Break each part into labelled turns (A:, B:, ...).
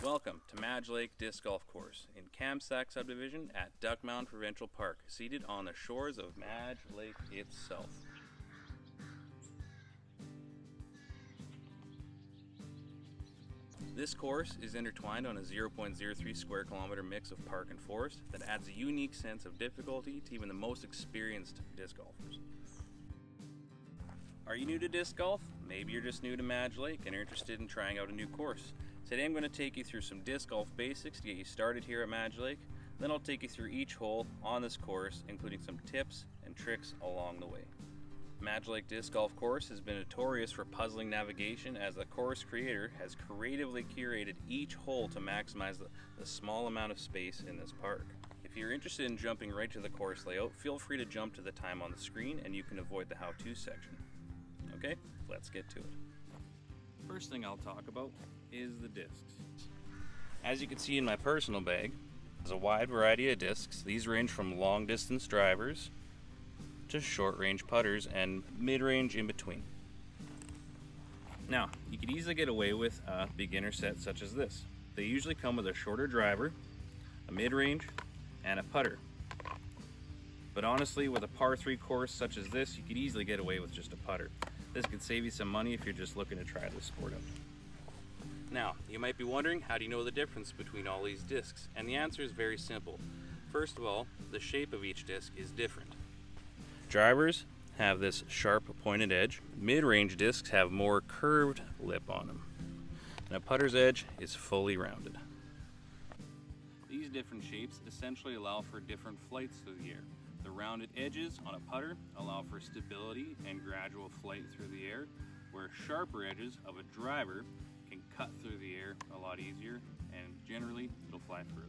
A: Welcome to Madge Lake Disc Golf Course in Kamsack Subdivision at Duck Mountain Provincial Park, seated on the shores of Madge Lake itself. This course is intertwined on a 0.03 square kilometer mix of park and forest that adds a unique sense of difficulty to even the most experienced disc golfers. Are you new to disc golf? Maybe you're just new to Madge Lake and are interested in trying out a new course. Today I'm going to take you through some disc golf basics to get you started here at Madge Lake. Then I'll take you through each hole on this course, including some tips and tricks along the way. Madge Lake Disc Golf Course has been notorious for puzzling navigation, as the course creator has creatively curated each hole to maximize the small amount of space in this park. If you're interested in jumping right to the course layout, feel free to jump to the time on the screen and you can avoid the how-to section. Okay, let's get to it. First thing I'll talk about is the discs. As you can see in my personal bag, there's a wide variety of discs. These range from long distance drivers to short range putters and mid-range in between. Now, you could easily get away with a beginner set such as this. They usually come with a shorter driver, a mid-range, and a putter. But honestly, with a par 3 course such as this, you could easily get away with just a putter. This could save you some money if you're just looking to try this sport out. Now, you might be wondering, how do you know the difference between all these discs? And the answer is very simple. First of all, the shape of each disc is different. Drivers have this sharp pointed edge. Mid-range discs have more curved lip on them. And a putter's edge is fully rounded. These different shapes essentially allow for different flights through the air. The rounded edges on a putter allow for stability and gradual flight through the air, where sharper edges of a driver can cut through the air a lot easier, and generally it'll fly further.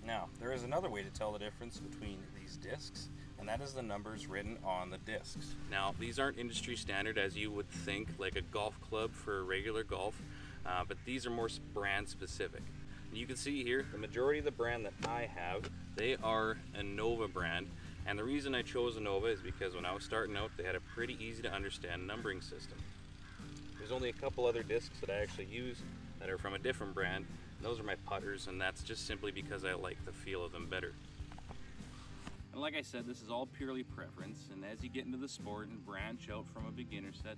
A: Now, there is another way to tell the difference between these discs, and that is the numbers written on the discs. Now, these aren't industry standard as you would think, like a golf club for regular golf, but these are more brand specific. You can see here, the majority of the brand that I have, they are a Nova brand. And the reason I chose a Nova is because when I was starting out, they had a pretty easy to understand numbering system. There's only a couple other discs that I actually use that are from a different brand. Those are my putters, and that's just simply because I like the feel of them better. And like I said, this is all purely preference, and as you get into the sport and branch out from a beginner set,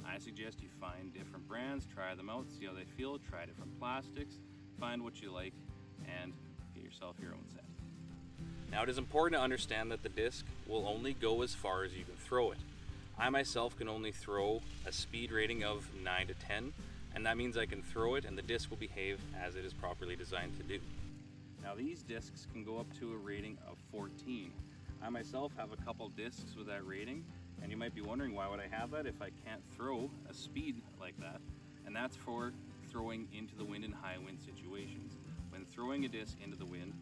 A: I suggest you find different brands, try them out, see how they feel, try different plastics, find what you like, and get yourself your own set. Now, it is important to understand that the disc will only go as far as you can throw it. I myself can only throw a speed rating of 9 to 10, and that means I can throw it and the disc will behave as it is properly designed to do. Now, these discs can go up to a rating of 14. I myself have a couple discs with that rating, and you might be wondering, why would I have that if I can't throw a speed like that? And that's for throwing into the wind in high wind situations. When throwing a disc into the wind,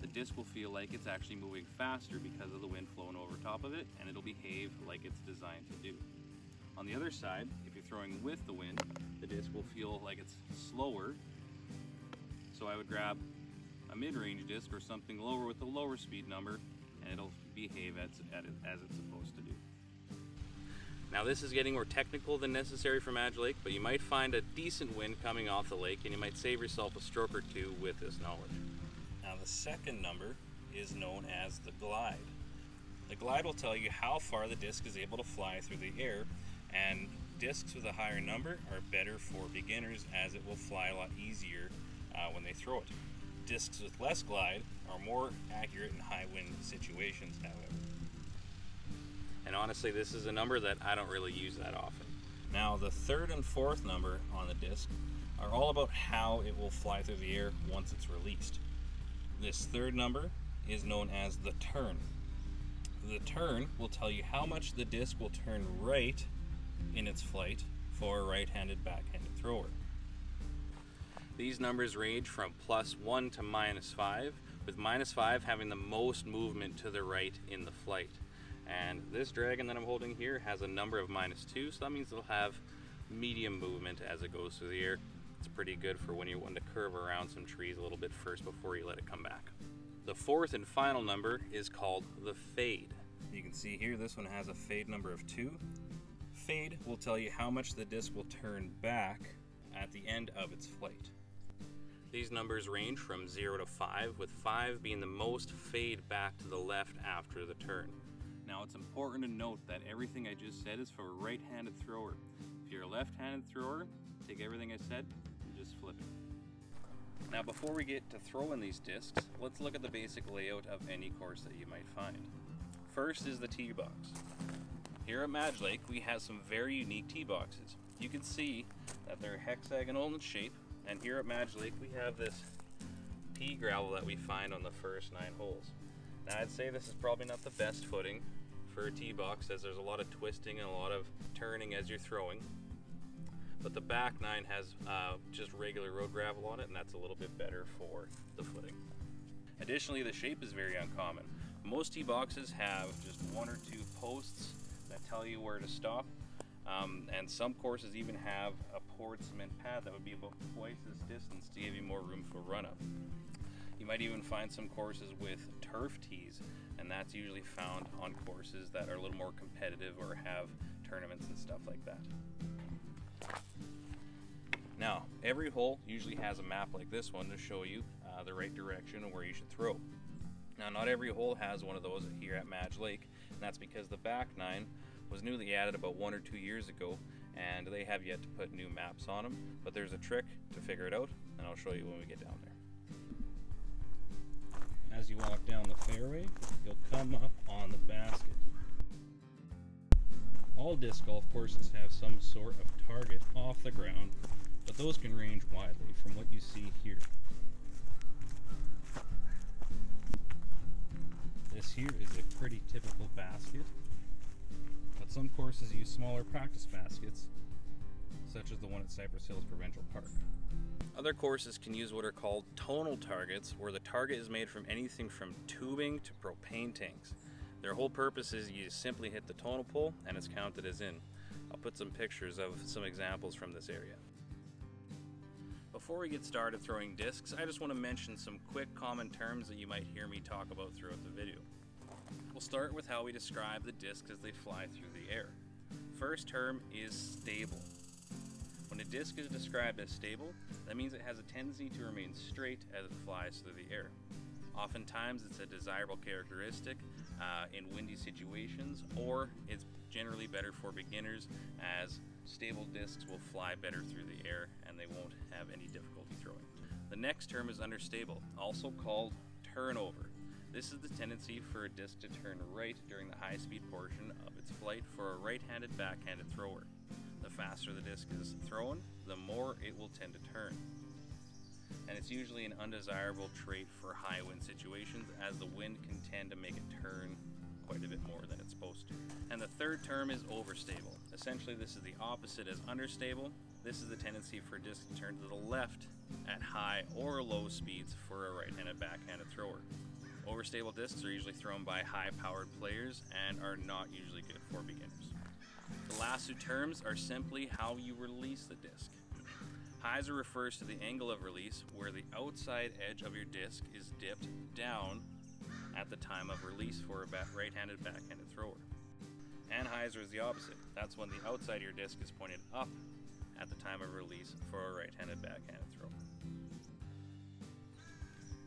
A: the disc will feel like it's actually moving faster because of the wind flowing over top of it, and it'll behave like it's designed to do. On the other side, if you're throwing with the wind, the disc will feel like it's slower. So I would grab a mid-range disc or something lower with a lower speed number, and it'll behave as it's supposed to do. Now, this is getting more technical than necessary for Madge Lake, but you might find a decent wind coming off the lake and you might save yourself a stroke or two with this knowledge. Now, the second number is known as the glide. The glide will tell you how far the disc is able to fly through the air, and discs with a higher number are better for beginners as it will fly a lot easier when they throw it. Discs with less glide are more accurate in high wind situations, however. And honestly, this is a number that I don't really use that often. Now, the third and fourth number on the disc are all about how it will fly through the air once it's released. This third number is known as the turn. The turn will tell you how much the disc will turn right in its flight for a right-handed backhanded thrower. These numbers range from +1 to -5, with -5 having the most movement to the right in the flight. And this dragon that I'm holding here has a number of -2, so that means it'll have medium movement as it goes through the air. It's pretty good for when you want to curve around some trees a little bit first before you let it come back. The fourth and final number is called the fade. You can see here this one has a fade number of 2. Fade will tell you how much the disc will turn back at the end of its flight. These numbers range from 0 to 5, with 5 being the most fade back to the left after the turn. Now it's important to note that everything I just said is for a right-handed thrower. If you're a left-handed thrower, take everything I said and just flip it. Now before we get to throwing these discs, let's look at the basic layout of any course that you might find. First is the tee box. Here at Madge Lake, we have some very unique tee boxes. You can see that they're hexagonal in shape, and here at Madge Lake we have this pea gravel that we find on the first 9 holes. Now I'd say this is probably not the best footing for a tee box, as there's a lot of twisting and a lot of turning as you're throwing. But the back 9 has just regular road gravel on it, and that's a little bit better for the footing. Additionally, the shape is very uncommon. Most tee boxes have just 1 or 2 posts that tell you where to stop, and some courses even have a poured cement pad that would be about twice this distance to give you more room for run-up. You might even find some courses with turf tees, and that's usually found on courses that are a little more competitive or have tournaments and stuff like that. Now, every hole usually has a map like this one to show you the right direction and where you should throw. Now, not every hole has one of those here at Madge Lake, and that's because the back 9 was newly added about 1 or 2 years ago, and they have yet to put new maps on them, but there's a trick to figure it out, and I'll show you when we get down there. As you walk down the fairway, you'll come up on the basket. All disc golf courses have some sort of target off the ground, but those can range widely from what you see here. This here is a pretty typical basket, but some courses use smaller practice baskets, such as the one at Cypress Hills Provincial Park. Other courses can use what are called tonal targets, where the target is made from anything from tubing to propane tanks. Their whole purpose is you simply hit the tonal pole and it's counted as in. I'll put some pictures of some examples from this area. Before we get started throwing discs, I just want to mention some quick common terms that you might hear me talk about throughout the video. We'll start with how we describe the discs as they fly through the air. First term is stable. When a disc is described as stable, that means it has a tendency to remain straight as it flies through the air. Oftentimes it's a desirable characteristic in windy situations, or it's generally better for beginners, as stable discs will fly better through the air and they won't have any difficulty throwing. The next term is understable, also called turnover. This is the tendency for a disc to turn right during the high-speed portion of its flight for a right-handed backhanded thrower. The faster the disc is thrown, the more it will tend to turn. And it's usually an undesirable trait for high wind situations, as the wind can tend to make it turn quite a bit more than it's supposed to. And the third term is overstable. Essentially, this is the opposite as understable. This is the tendency for a disc to turn to the left at high or low speeds for a right-handed backhanded thrower. Overstable discs are usually thrown by high-powered players and are not usually good for beginners. The last 2 terms are simply how you release the disc. Hyzer refers to the angle of release, where the outside edge of your disc is dipped down at the time of release for a right-handed backhanded thrower. Anhyzer is the opposite. That's when the outside of your disc is pointed up at the time of release for a right-handed backhanded thrower.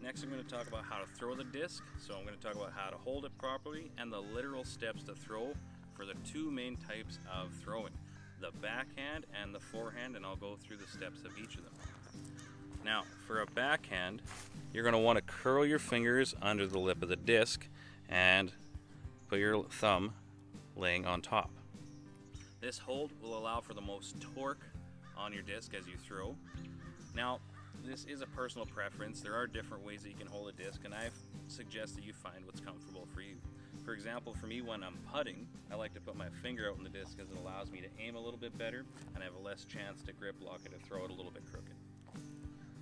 A: Next, I'm going to talk about how to throw the disc. So I'm going to talk about how to hold it properly and the literal steps to throw for the 2 main types of throwing, the backhand and the forehand, and I'll go through the steps of each of them. Now, for a backhand, you're going to want to curl your fingers under the lip of the disc and put your thumb laying on top. This hold will allow for the most torque on your disc as you throw. Now, this is a personal preference. There are different ways that you can hold a disc, and I suggest that you find what's comfortable for you. For example, for me, when I'm putting, I like to put my finger out in the disc because it allows me to aim a little bit better and I have a less chance to grip lock it or throw it a little bit crooked.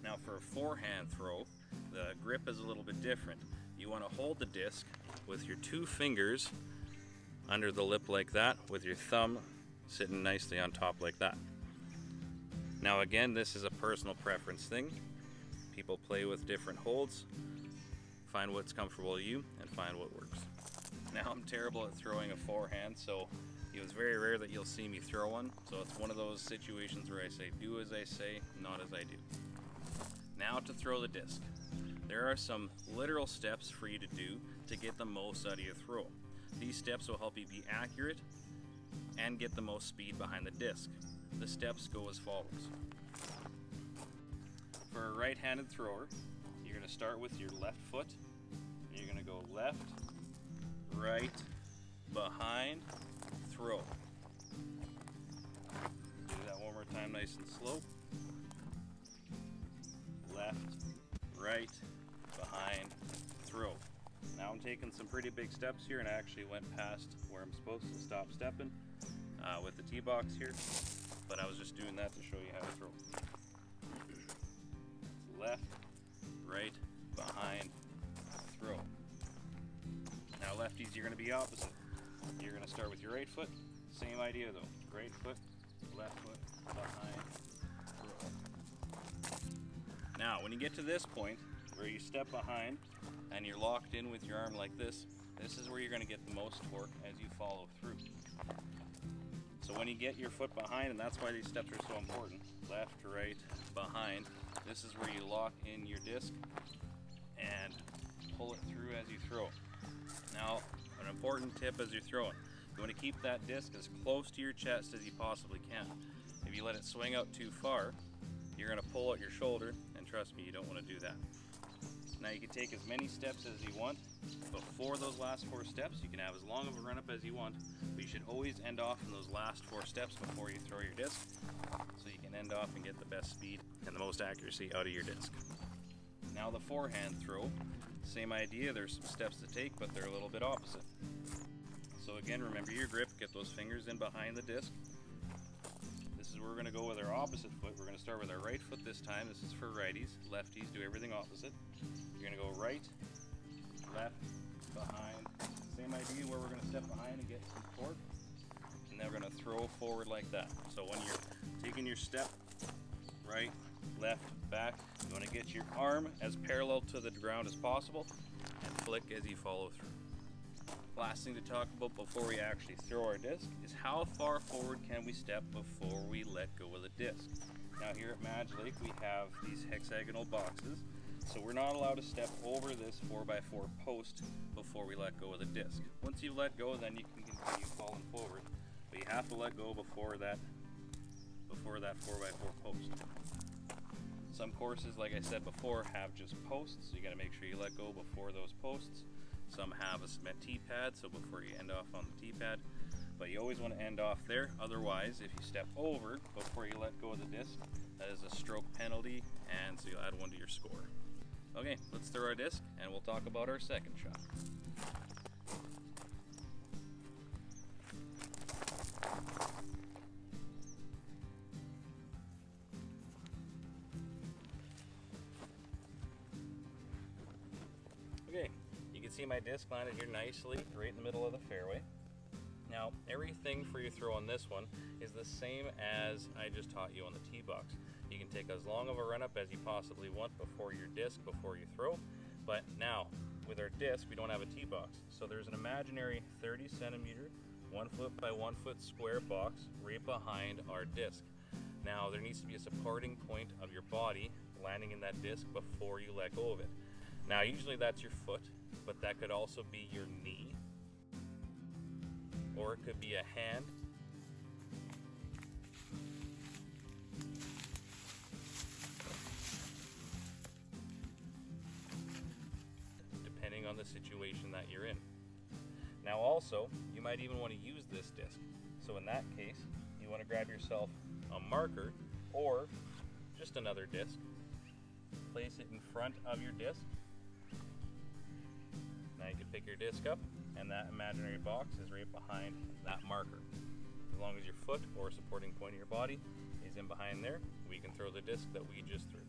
A: Now for a forehand throw, the grip is a little bit different. You want to hold the disc with your 2 fingers under the lip like that, with your thumb sitting nicely on top like that. Now again, this is a personal preference thing. People play with different holds. Find what's comfortable to you and find what works. Now I'm terrible at throwing a forehand, so It's very rare that you'll see me throw one, so it's one of those situations where I say do as I say, not as I do. Now to throw the disc. There are some literal steps for you to do to get the most out of your throw. These steps will help you be accurate and get the most speed behind the disc. The steps go as follows. For a right-handed thrower, you're going to start with your left foot. You're going to go left, right, behind, throw. Do that one more time nice and slow. Left, right, behind, throw. Now I'm taking some pretty big steps here, and I actually went past where I'm supposed to stop stepping with the tee box here, but I was just doing that to show you how to throw. Left, right, behind, throw. Now lefties, you're going to be opposite. You're going to start with your right foot. Same idea though. Right foot, left foot, behind, throw. Now when you get to this point where you step behind and you're locked in with your arm like this is where you're going to get the most torque as you follow through. So when you get your foot behind, and that's why these steps are so important, left, right, behind, this is where you lock in your disc and pull it through as you throw. Now, an important tip as you're throwing, you want to keep that disc as close to your chest as you possibly can. If you let it swing out too far, you're going to pull out your shoulder, and trust me, you don't want to do that. Now you can take as many steps as you want. Before those last 4 steps, you can have as long of a run up as you want, but you should always end off in those last 4 steps before you throw your disc, so you can end off and get the best speed and the most accuracy out of your disc. Now the forehand throw, same idea, there's some steps to take, but they're a little bit opposite. So again, remember your grip, get those fingers in behind the disc. This is where we're going to go with our opposite foot. We're going to start with our right foot this time. This is for righties. Lefties do everything opposite. You're going to go right, left, behind. Same idea where we're going to step behind and get some torque. And then we're going to throw forward like that. So when you're taking your step, right, left, back, you want to get your arm as parallel to the ground as possible and flick as you follow through. Last thing to talk about before we actually throw our disc is how far forward can we step before we let go of the disc. Now here at Madge Lake we have these hexagonal boxes, so we're not allowed to step over this 4x4 post before we let go of the disc. Once you let go, then you can continue falling forward, but you have to let go before that 4x4 post. Some courses, like I said before, have just posts, so you got to make sure you let go before those posts. Some have a cement tee pad, so before you end off on the tee pad, but you always want to end off there. Otherwise, if you step over before you let go of the disc, that is a stroke penalty, and so you'll add 1 to your score. Okay, let's throw our disc and we'll talk about our second shot. Okay, you can see my disc landed here nicely, right in the middle of the fairway. Now, everything for your throw on this one is the same as I just taught you on the tee box. You can take as long of a run up as you possibly want before your disc, before you throw. But now, with our disc, we don't have a tee box. So there's an imaginary 30 centimeter, 1 foot by 1 foot square box right behind our disc. Now, there needs to be a supporting point of your body landing in that disc before you let go of it. Now, usually that's your foot, but that could also be your knee, or it could be a hand. Depending on the situation that you're in. Now also, you might even want to use this disc. So in that case, you want to grab yourself a marker or just another disc. Place it in front of your disc. Now you can pick your disc up, and that imaginary box is right behind that marker. As long as your foot or supporting point of your body is in behind there, we can throw the disc that we just threw.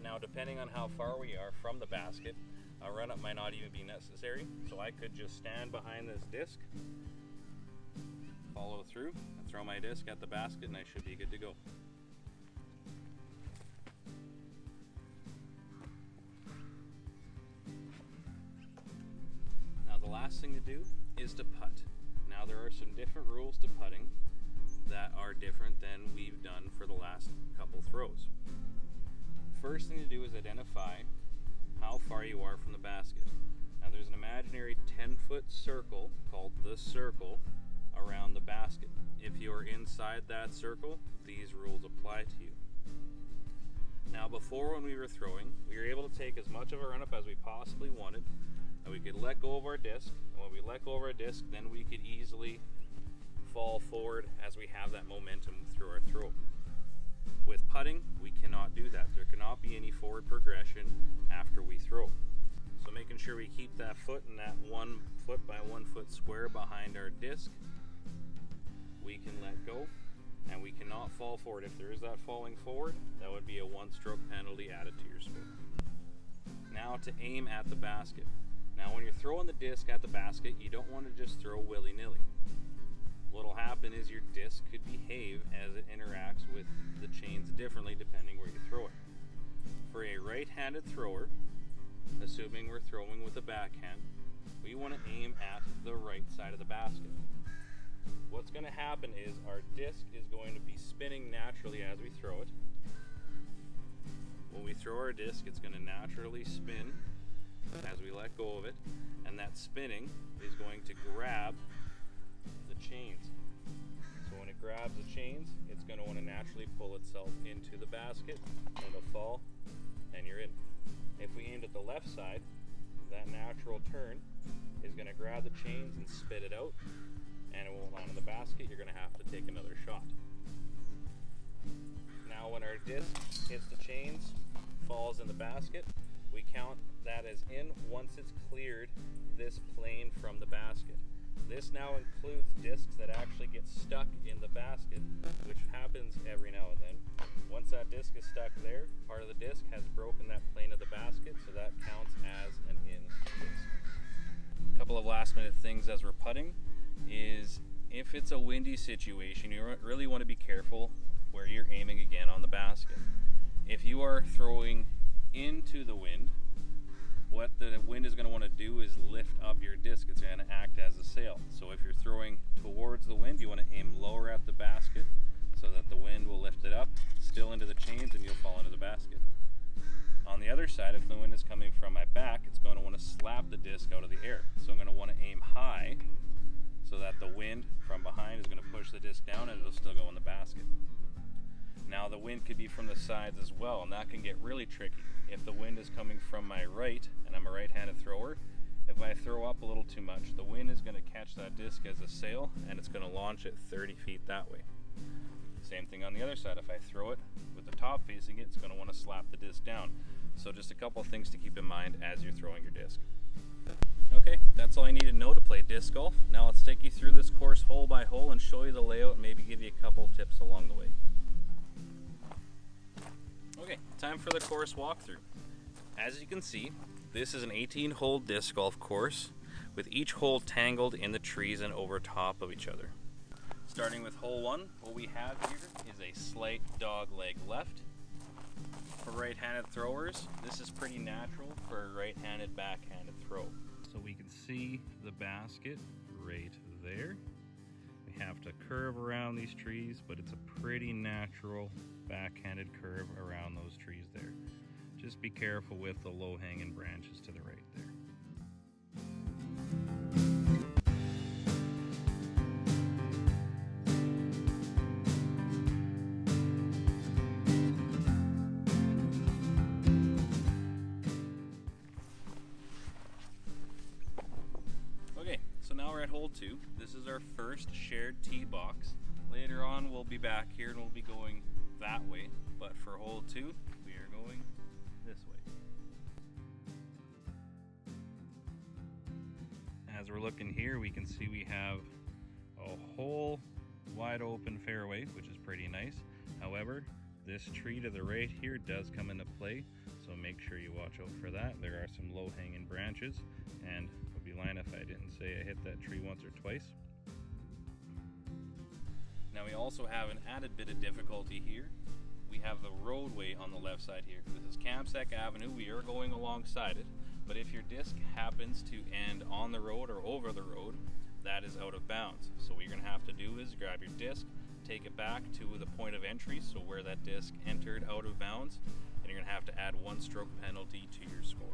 A: Now, depending on how far we are from the basket, a run up might not even be necessary, so I could just stand behind this disc, follow through, and throw my disc at the basket, and I should be good to go. Now the last thing to do is to putt. Now there are some different rules to first thing to do is identify how far you are from the basket. Now there's an imaginary 10-foot circle called the circle around the basket. If you're inside that circle, these rules apply to you. Now before, when we were throwing, we were able to take as much of a run up as we possibly wanted, and we could let go of our disc, and when we let go of our disc, then we could easily fall forward as we have that momentum through our throw. With putting, we cannot do that. There cannot be any forward progression after we throw. So making sure we keep that foot in that 1 foot by 1 foot square behind our disc, we can let go, and we cannot fall forward. If there is that falling forward, that would be a 1-stroke penalty added to your score. Now to aim at the basket. Now when you're throwing the disc at the basket, you don't want to just throw willy-nilly. What'll happen is your disc could behave as it interacts with the chains differently depending where you throw it. For a right-handed thrower, assuming we're throwing with a backhand, we want to aim at the right side of the basket. What's going to happen is our disc is going to be spinning naturally as we throw it. When we throw our disc, it's going to naturally spin as we let go of it, and that spinning is going to grab the chains. So when it grabs the chains, it's going to want to naturally pull itself into the basket, and it'll fall, and you're in. If we aimed at the left side, that natural turn is going to grab the chains and spit it out, and it won't land in the basket. You're going to have to take another shot. Now when our disc hits the chains, falls in the basket, we count that as in once it's cleared this plane from the basket. This now includes discs that actually get stuck in the basket, which happens every now and then. Once that disc is stuck there, part of the disc has broken that plane of the basket, so that counts as an in disc. A couple of last minute things as we're putting is, if it's a windy situation, you really want to be careful where you're aiming again on the basket. If you are throwing into the wind, what the wind is going to want to do is lift up your disc. It's going to act as a sail. So if you're throwing towards the wind, you want to aim lower at the basket so that the wind will lift it up, still into the chains, and you'll fall into the basket. On the other side, if the wind is coming from my back, it's going to want to slap the disc out of the air. So I'm going to want to aim high so that the wind from behind is going to push the disc down, and it'll still go in the basket. Now the wind could be from the sides as well, and that can get really tricky. If the wind is coming from my right, and I'm a right-handed thrower, if I throw up a little too much, the wind is going to catch that disc as a sail, and it's going to launch it 30 feet that way. Same thing on the other side. If I throw it with the top facing it, it's going to want to slap the disc down. So just a couple of things to keep in mind as you're throwing your disc. Okay, that's all I need to know to play disc golf. Now let's take you through this course hole by hole and show you the layout and maybe give you a couple tips along the way. Okay, time for the course walkthrough. As you can see, this is an 18-hole disc golf course with each hole tangled in the trees and over top of each other. Starting with hole 1, what we have here is a slight dog leg left. For right-handed throwers, this is pretty natural for a right-handed backhanded throw. So we can see the basket right there. We have to curve around these trees, but it's a pretty natural backhanded curve around those trees there. Just be careful with the low-hanging branches to the right there. Okay, so now we're at hole 2. This is our first shared tee box. Later on we'll be back here and we'll be going that way, but for hole 2 we are going this way. As we're looking here, we can see we have a whole wide open fairway, which is pretty nice. However, this tree to the right here does come into play, so make sure you watch out for that. There are some low-hanging branches, and I would be lying if I didn't say I hit that tree once or twice. Now we also have an added bit of difficulty here. We have the roadway on the left side here. This is Campsec Avenue. We are going alongside it, but if your disc happens to end on the road or over the road, that is out of bounds. So what you're going to have to do is grab your disc, take it back to the point of entry, so where that disc entered out of bounds, and you're going to have to add 1 stroke penalty to your score.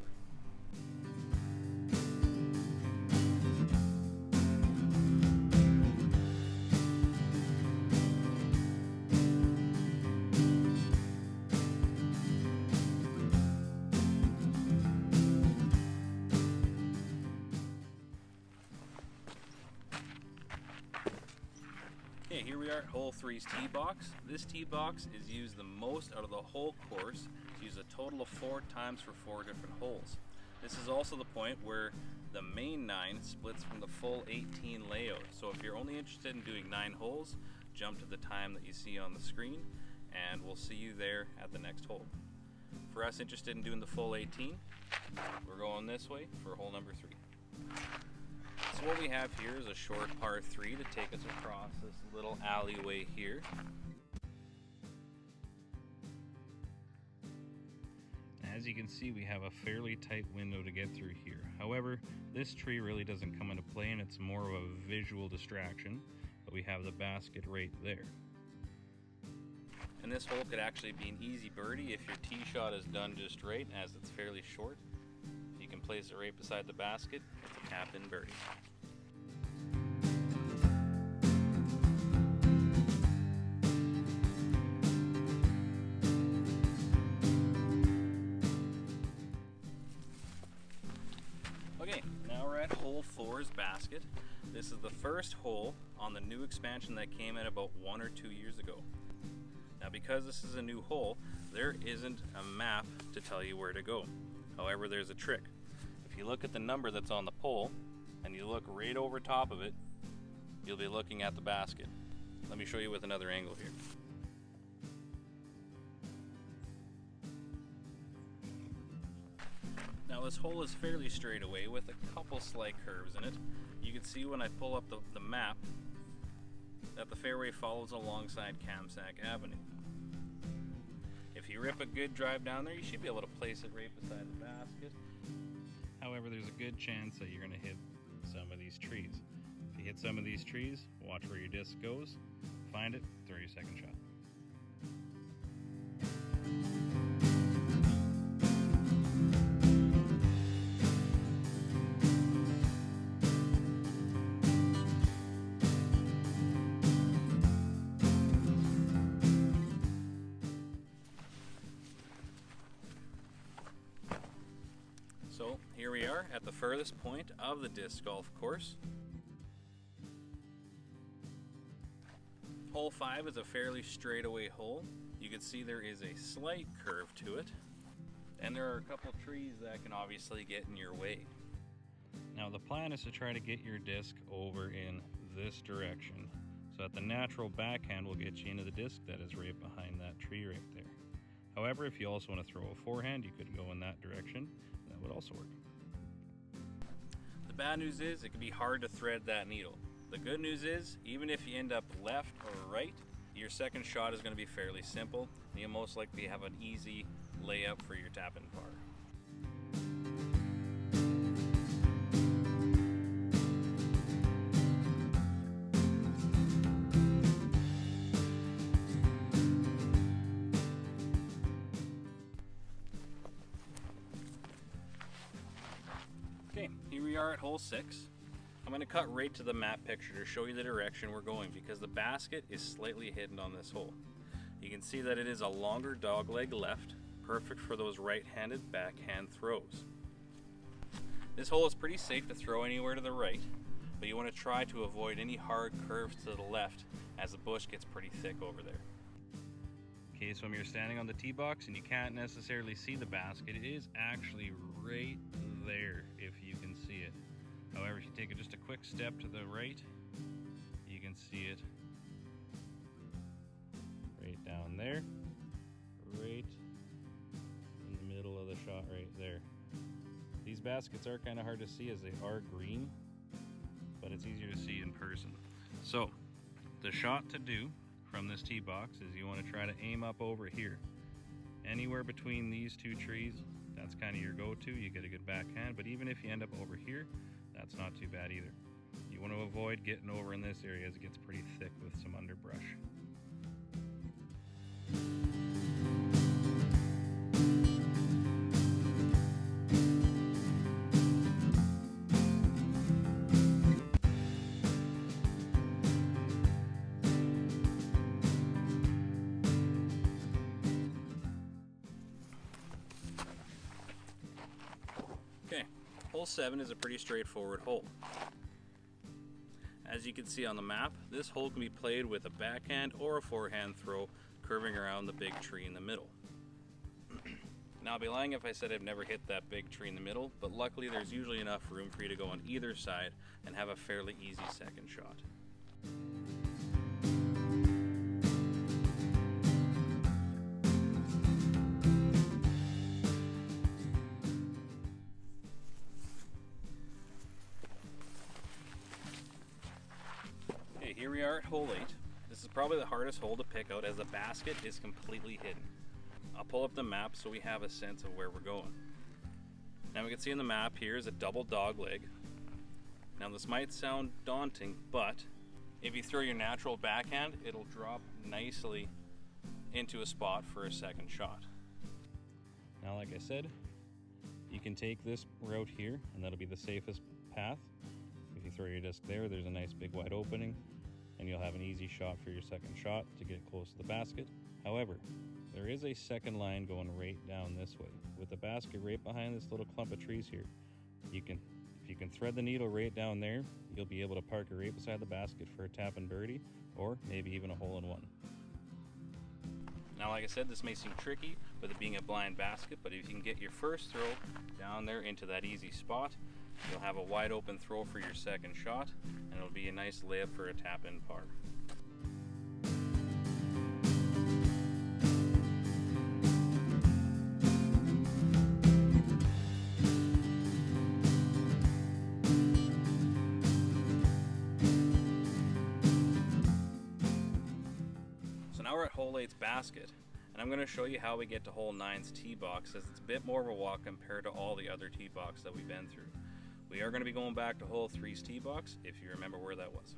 A: Okay, here we are at hole 3's tee box. This tee box is used the most out of the whole course. It's used a total of 4 times for 4 different holes. This is also the point where the main 9 splits from the full 18 layout. So if you're only interested in doing 9 holes, jump to the time that you see on the screen, and we'll see you there at the next hole. For us interested in doing the full 18, we're going this way for hole number 3. So what we have here is a short par 3 to take us across this little alleyway here. As you can see, we have a fairly tight window to get through here. However, this tree really doesn't come into play, and it's more of a visual distraction, but we have the basket right there. And this hole could actually be an easy birdie if your tee shot is done just right, as it's fairly short. You can place it right beside the basket. It's a tap-in birdie. Okay, now we're at hole 4's basket. This is the first hole on the new expansion that came in about 1 or 2 years ago. Now, because this is a new hole, there isn't a map to tell you where to go. However, there's a trick. If you look at the number that's on the pole and you look right over top of it, you'll be looking at the basket. Let me show you with another angle here. Now this hole is fairly straight away with a couple slight curves in it. You can see when I pull up the map that the fairway follows alongside Camsack Avenue. If you rip a good drive down there, you should be able to place it right beside the basket. However, there's a good chance that you're going to hit some of these trees. If you hit some of these trees, watch where your disc goes, find it, throw your second shot. So here we are at the furthest point of the disc golf course. Hole 5 is a fairly straightaway hole. You can see there is a slight curve to it, and there are a couple trees that can obviously get in your way. Now the plan is to try to get your disc over in this direction, so that the natural backhand will get you into the disc that is right behind that tree right there. However, if you also want to throw a forehand, you could go in that direction. That would also work. The bad news is it can be hard to thread that needle. The good news is, even if you end up left or right, your second shot is going to be fairly simple, and you'll most likely have an easy layup for your tap-in par. Okay, here we are at hole 6. I'm going to cut right to the map picture to show you the direction we're going, because the basket is slightly hidden on this hole. You can see that it is a longer dogleg left, perfect for those right-handed backhand throws. This hole is pretty safe to throw anywhere to the right, but you want to try to avoid any hard curves to the left, as the bush gets pretty thick over there. Okay, so when you're standing on the tee box and you can't necessarily see the basket, it is actually right there if you can see it. However, if you take just a quick step to the right, you can see it right down there, right in the middle of the shot right there. These baskets are kind of hard to see as they are green, but it's easier to see in person. So, the shot to do from this tee box is you want to try to aim up over here. Anywhere between these two trees, that's kind of your go-to. You get a good backhand, but even if you end up over here, that's not too bad either. You want to avoid getting over in this area as it gets pretty thick with some underbrush. Hole 7 is a pretty straightforward hole. As you can see on the map, this hole can be played with a backhand or a forehand throw curving around the big tree in the middle. Now, I'd be lying if I said I've never hit that big tree in the middle, but luckily there's usually enough room for you to go on either side and have a fairly easy second shot. Okay, here we are at hole 8. This is probably the hardest hole to pick out as the basket is completely hidden. I'll pull up the map so we have a sense of where we're going. Now we can see on the map here is a double dog leg. Now this might sound daunting, but if you throw your natural backhand, it'll drop nicely into a spot for a second shot. Now, like I said, you can take this route here and that'll be the safest path. If you throw your disc there, there's a nice big wide opening and you'll have an easy shot for your second shot to get close to the basket. However, there is a second line going right down this way. With the basket right behind this little clump of trees here, if you can thread the needle right down there, you'll be able to park it right beside the basket for a tap and birdie, or maybe even a hole-in-one. Now, like I said, this may seem tricky with it being a blind basket, but if you can get your first throw down there into that easy spot, you'll have a wide open throw for your second shot, and it'll be a nice layup for a tap-in par. Now we're at hole 8's basket, and I'm going to show you how we get to hole 9's tee box, as it's a bit more of a walk compared to all the other tee box that we've been through. We are going to be going back to hole 3's tee box, if you remember where that was.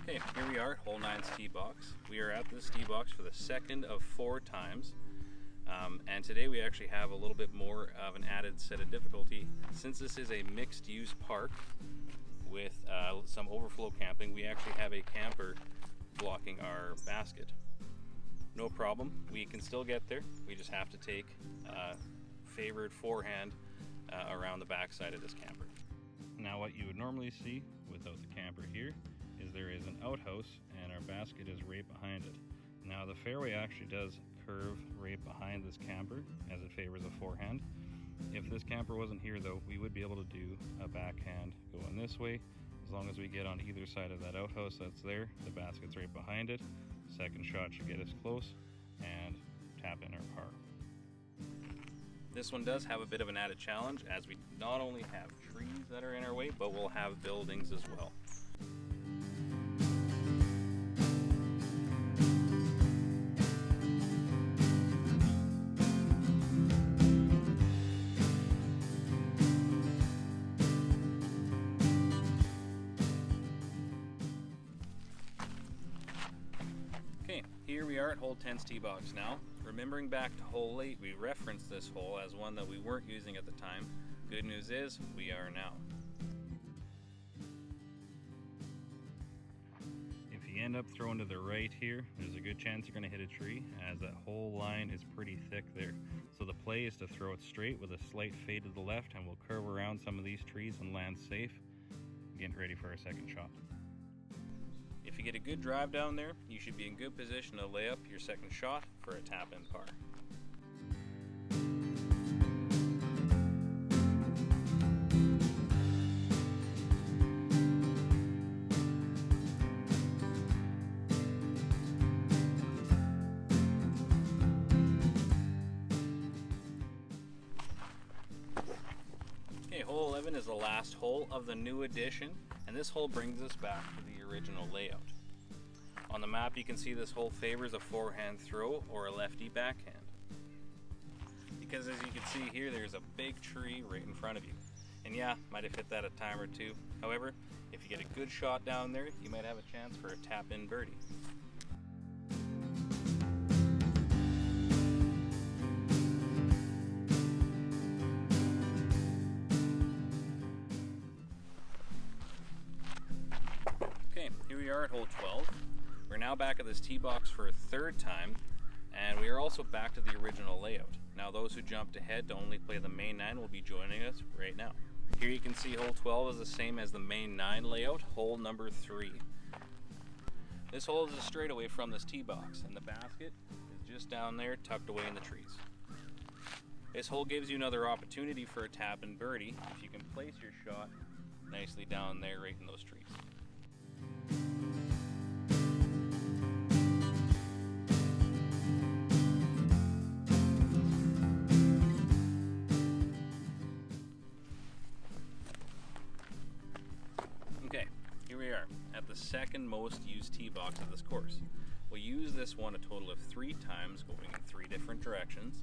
A: Okay, here we are, hole 9's tee box. We are at this tee box for the second of 4 times. And today we actually have a little bit more of an added set of difficulty. Since this is a mixed-use park with some overflow camping, we actually have a camper blocking our basket. No problem, we can still get there. We just have to take favored forehand around the backside of this camper. Now, what you would normally see without the camper here is there is an outhouse and our basket is right behind it. Now, the fairway actually does curve right behind this camper as it favors a forehand. If this camper wasn't here though, we would be able to do a backhand going this way. As long as we get on either side of that outhouse that's there, the basket's right behind it. Second shot should get us close and tap in our par. This one does have a bit of an added challenge, as we not only have trees that are in our way, but we'll have buildings as well. Okay, here we are at hole 10's tee box now. Remembering back to hole 8, we referenced this hole as one that we weren't using at the time. Good news is, we are now. If you end up throwing to the right here, there's a good chance you're going to hit a tree, as that whole line is pretty thick there. So the play is to throw it straight with a slight fade to the left, and we'll curve around some of these trees and land safe, getting ready for our second shot. If you get a good drive down there, you should be in good position to lay up your second shot for a tap-in par. Okay, hole 11 is the last hole of the new edition, and this hole brings us back to the original layout. On the map you can see this hole favors a forehand throw or a lefty backhand. Because as you can see here, there's a big tree right in front of you. And yeah, might have hit that a time or two. However, if you get a good shot down there, you might have a chance for a tap-in birdie. are at hole 12. We're now back at this tee box for a third time, and we are also back to the original layout. Now those who jumped ahead to only play the main 9 will be joining us right now. Here you can see hole 12 is the same as the main 9 layout, hole number 3. This hole is a straightaway from this tee box, and the basket is just down there tucked away in the trees. This hole gives you another opportunity for a tap and birdie if you can place your shot nicely down there right in those trees. Okay, here we are at the second most used tee box of this course. We'll use this one a total of 3 times, going in 3 different directions.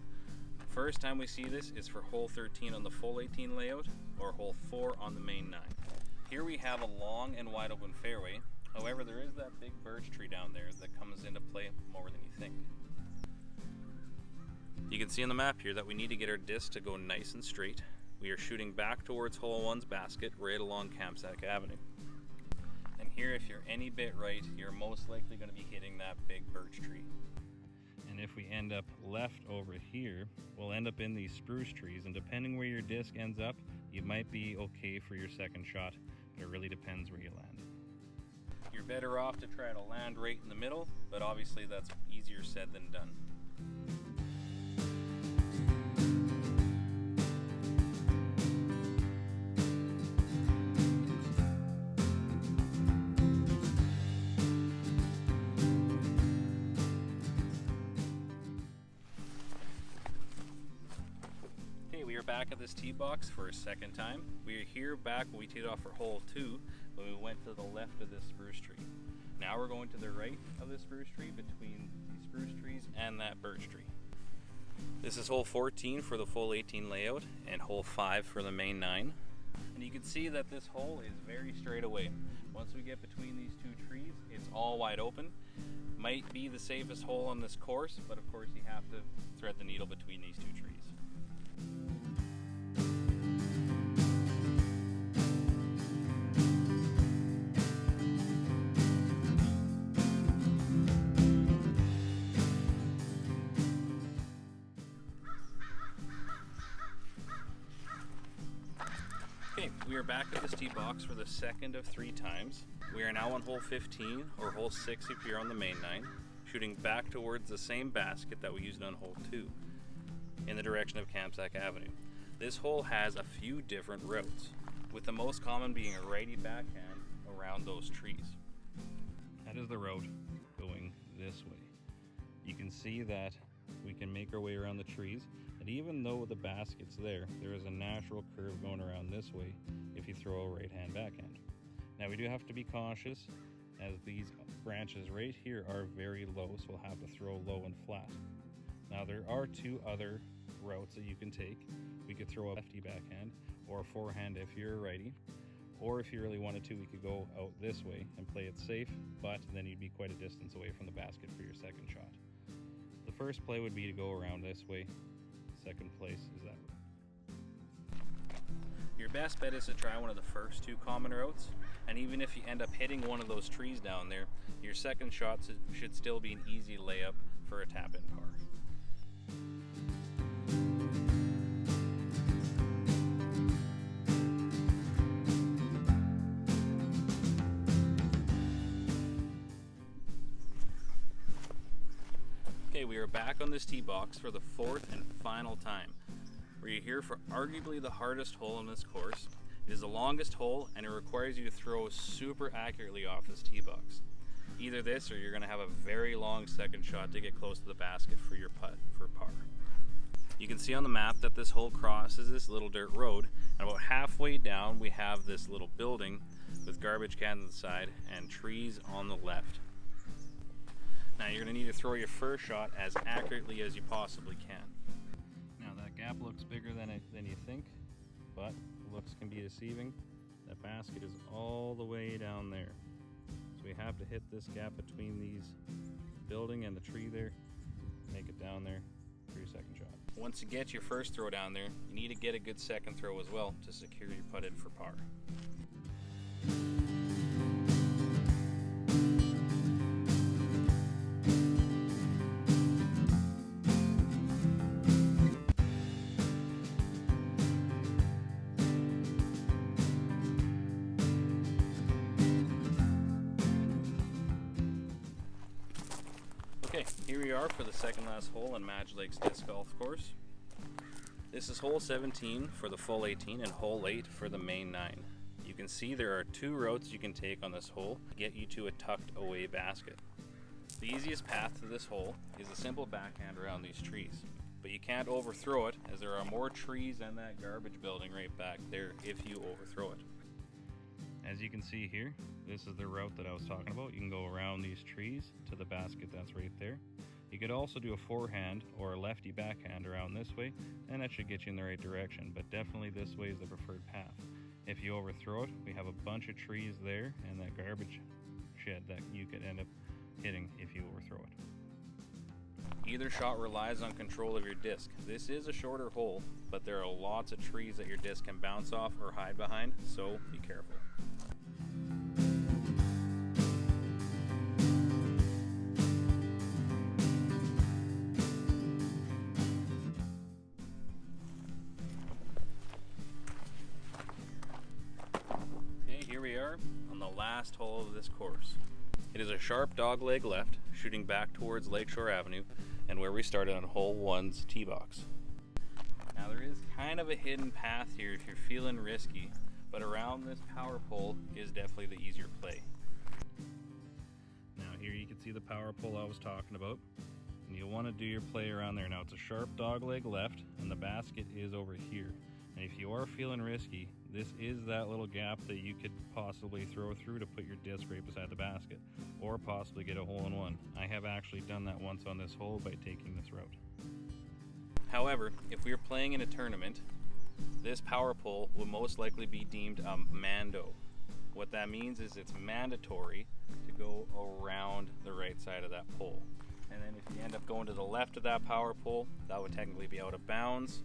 A: First time we see this is for hole 13 on the full 18 layout, or hole 4 on the main 9. Here we have a long and wide open fairway. However, there is that big birch tree down there that comes into play more than you think. You can see on the map here that we need to get our disc to go nice and straight. We are shooting back towards hole 1's basket right along Campsack Avenue. And here, if you're any bit right, you're most likely going to be hitting that big birch tree. And if we end up left over here, we'll end up in these spruce trees, and depending where your disc ends up, you might be okay for your second shot, but it really depends where you land. You're better off to try to land right in the middle, but obviously that's easier said than done. Back at this tee box for a second time. We are here back when we teed off for hole 2, when we went to the left of this spruce tree. Now we're going to the right of the spruce tree, between the spruce trees and that birch tree. This is hole 14 for the full 18 layout and hole 5 for the main 9. And you can see that this hole is very straight away. Once we get between these 2 trees, it's all wide open. Might be the safest hole on this course, but of course you have to thread the needle between these 2 trees. Okay, we are back at this tee box for the second of 3 times. We are now on hole 15, or hole 6 if you're on the main 9, shooting back towards the same basket that we used on hole 2, in the direction of Campsack Avenue. This hole has a few different routes, with the most common being a righty backhand around those trees. That is the route going this way. You can see that we can make our way around the trees, and even though the basket's there, there is a natural curve going around this way if you throw a right-hand backhand. Now we do have to be cautious, as these branches right here are very low, so we'll have to throw low and flat. Now there are 2 other routes that you can take. We could throw a lefty backhand or a forehand if you're a righty, or if you really wanted to, we could go out this way and play it safe, but then you'd be quite a distance away from the basket for your second shot. The first play would be to go around this way. Second place is that route. Your best bet is to try one of the first 2 common routes, and even if you end up hitting one of those trees down there, your second shot should still be an easy layup for a tap-in par. Okay, we are back on this tee box for the 4th and final time. We're here for arguably the hardest hole in this course. It is the longest hole, and it requires you to throw super accurately off this tee box. Either this, or you're going to have a very long second shot to get close to the basket for your putt for par. You can see on the map that this hole crosses this little dirt road, and about halfway down we have this little building with garbage cans on the side and trees on the left. Now you're going to need to throw your first shot as accurately as you possibly can. Now that gap looks bigger than you think, but looks can be deceiving. That basket is all the way down there. So we have to hit this gap between these building and the tree there, make it down there for your second shot. Once you get your first throw down there, you need to get a good second throw as well to secure your putt in for par. we are for the second last hole on Madge Lake's disc golf course. This is hole 17 for the full 18 and hole 8 for the main 9. You can see there are 2 routes you can take on this hole to get you to a tucked away basket. The easiest path to this hole is a simple backhand around these trees, but you can't overthrow it as there are more trees and that garbage building right back there if you overthrow it. As you can see here, this is the route that I was talking about. You can go around these trees to the basket that's right there. You could also do a forehand or a lefty backhand around this way, and that should get you in the right direction, but definitely this way is the preferred path. If you overthrow it, we have a bunch of trees there and that garbage shed that you could end up hitting if you overthrow it. Either shot relies on control of your disc. This is a shorter hole, but there are lots of trees that your disc can bounce off or hide behind, so be careful. Okay, here we are on the last hole of this course. It is a sharp dogleg left, shooting back towards Lakeshore Avenue, and where we started on hole 1's tee box. Now there is kind of a hidden path here if you're feeling risky, but around this power pole is definitely the easier play. Now here you can see the power pole I was talking about, and you'll want to do your play around there. Now it's a sharp dogleg left, and the basket is over here. And if you are feeling risky, this is that little gap that you could possibly throw through to put your disc right beside the basket, or possibly get a hole-in-one. I have actually done that once on this hole by taking this route. However, if we are playing in a tournament, this power pole will most likely be deemed a mando. What that means is it's mandatory to go around the right side of that pole. And then if you end up going to the left of that power pole, that would technically be out of bounds,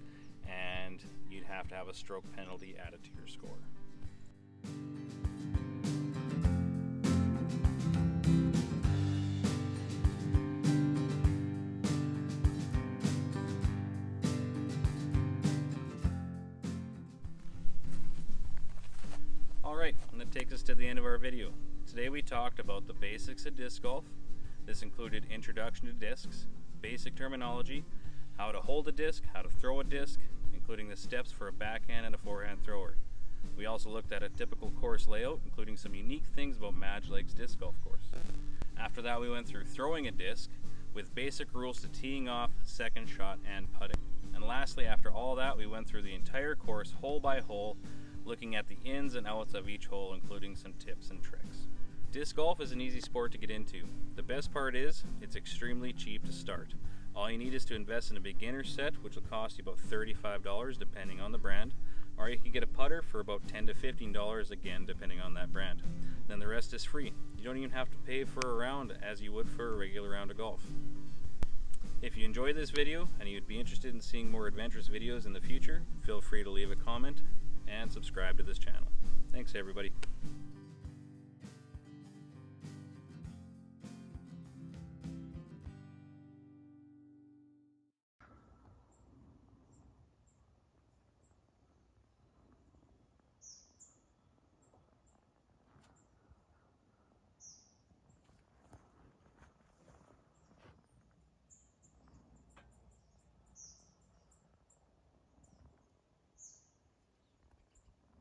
A: and you'd have to have a stroke penalty added to your score. Alright, and that takes us to the end of our video. Today we talked about the basics of disc golf. This included introduction to discs, basic terminology, how to hold a disc, how to throw a disc, including the steps for a backhand and a forehand thrower. We also looked at a typical course layout, including some unique things about Madge Lake's disc golf course. After that, we went through throwing a disc with basic rules to teeing off, second shot, and putting. And lastly, after all that, we went through the entire course hole by hole, looking at the ins and outs of each hole, including some tips and tricks. Disc golf is an easy sport to get into. The best part is, it's extremely cheap to start. All you need is to invest in a beginner set, which will cost you about $35 depending on the brand, or you can get a putter for about $10 to $15 again depending on that brand. Then the rest is free. You don't even have to pay for a round as you would for a regular round of golf. If you enjoyed this video and you'd be interested in seeing more adventurous videos in the future, feel free to leave a comment and subscribe to this channel. Thanks everybody.